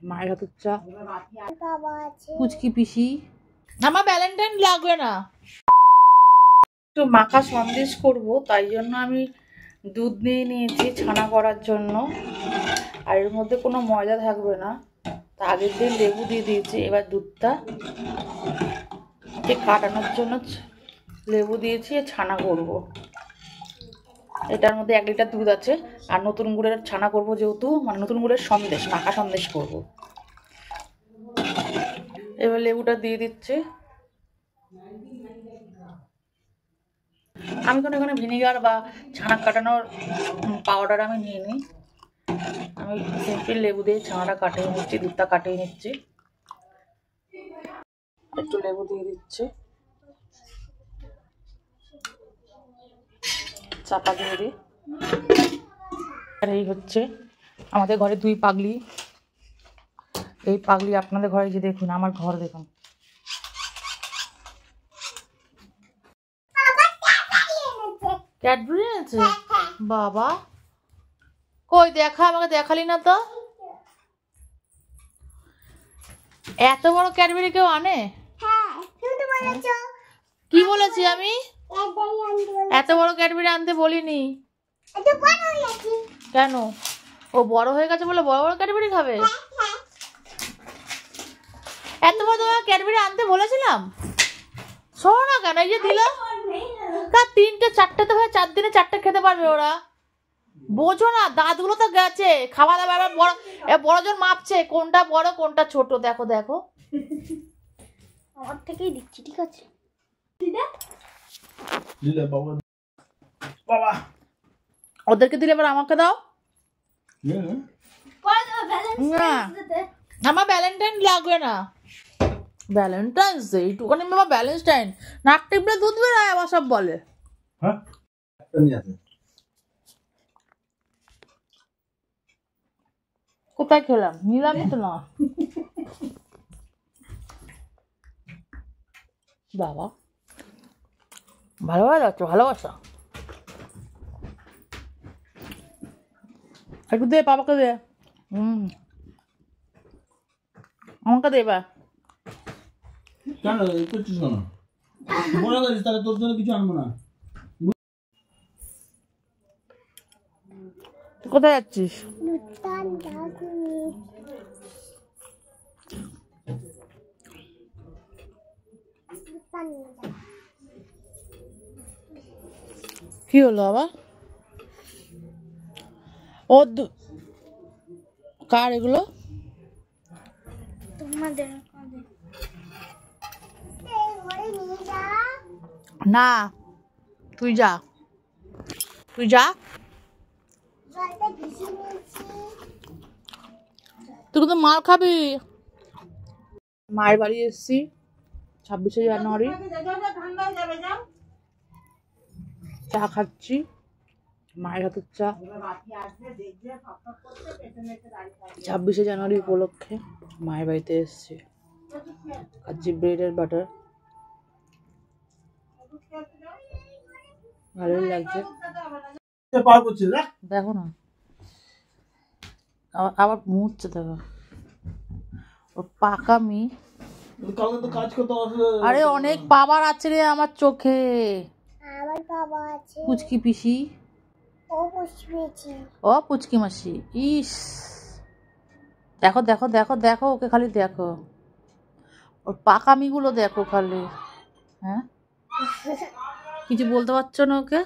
মায়ের হাতের চা, পুচকি পিসি। আমার ভ্যালেন্টাইন লাগবে না। একটু মাখা সন্দেশ করব, তাই জন্য আমি দুধ নিয়ে নিয়েছি ছানা করার জন্য। আর এর মধ্যে কোনো ময়দা থাকবে না, তা আগের দিন লেবু দিয়ে দিয়েছি। এবার দুধটা কাটানোর জন্য লেবু দিয়েছি, ছানা করব। এটার মধ্যে 1 লিটার দুধ আছে, আর নতুন গুড়ের ছানা করব, যেহেতু মানে নতুন গুড়ের সন্দেশ, মাখা সন্দেশ করব। এবার লেবুটা দিয়ে দিচ্ছে। আমি কোনো এখানে ভিনিগার বা ছানা কাটানোর পাউডার আমি নিয়ে নিই। আমি সিম্পল লেবু দিয়ে ছানাটা কাটিয়ে নিচ্ছি, দুধটা কাটিয়ে নিচ্ছি। একটু লেবু দিয়ে দিচ্ছি, চাপা দিয়ে দিই। আর এই হচ্ছে আমাদের ঘরে 2 পাগলি। এই পাগলি আপনাদের ঘরে যে দেখুন, আমার ঘর দেখুন। ক্যাডবেরি এনেছে বাবা, কই দেখা, আমাকে দেখালি না তো। এত বড় ক্যাডবেরি কেউ আনে? কি বলেছি আমি? এত বড় ক্যাডবেরি আনতে বলিনি। কেন? ও বড় হয়ে গেছে বলে বড় বড় ক্যাডবেরি খাবে? এত বড় তোমার ক্যাডবেরি আনতে বলেছিলাম? শোনো না কেন, এই যে দিলাম। তা 3টে 4টেতে হয়, 4 দিনে 4টে খেতে পারবে ওরা। বোঝো না, দাঁতগুলো তো গেছে। খাওয়া দাওয়া এবার বড়জন মাপছে কোনটা বড় কোনটা ছোট। দেখো দেখো, আমার থেকেই দিচ্ছি, ঠিক আছে? বাবা ওদেরকে দিলে এবার আমাকে দাও না। আমার ভ্যালেন্টাইন লাগবে না। ভ্যালেন্টাইন্স ডে এইটুখানি বাবা, ভ্যালেন্টাইন নাক টিপলে দুধ বেরোয় আবার সব বলে। কোথায় খেলাম? নিলামই তো না বাবা। ভালোবাসা যাচ্ছে, ভালোবাসা। একটু দে, বাবাকে দে। আমাকে দে এবার। কেন করছিস কেন? বলে দিস তাহলে তোর জন্য কিছু আনবো না। তুই কোথায় যাচ্ছিস? কি হলো আবার? ও কার এগুলো? না, তুই যা, তুই যা। তুই কিন্তু মার খাবি। মায়ের বাড়ি এসেছি 26শে জানুয়ারি। চা খাচ্ছি, মায়ের হাতের চা। 26শে জানুয়ারি উপলক্ষে মায়ের বাড়িতে এসেছি। খাচ্ছি ব্রেডের বাটার, ভালোই লাগছে। দেখো না, আবার মুছছে, দেখো ওর পাকামি। আরে অনেক পাওয়ার আছে রে আমার চোখে। পুচকি পিসি, ও পুচকি মাসি। ইস, দেখো দেখো দেখো দেখো, ওকে খালি দেখো, ওর পাকামি গুলো দেখো খালি। হ্যাঁ, কিছু বলতে পারছো না ওকে?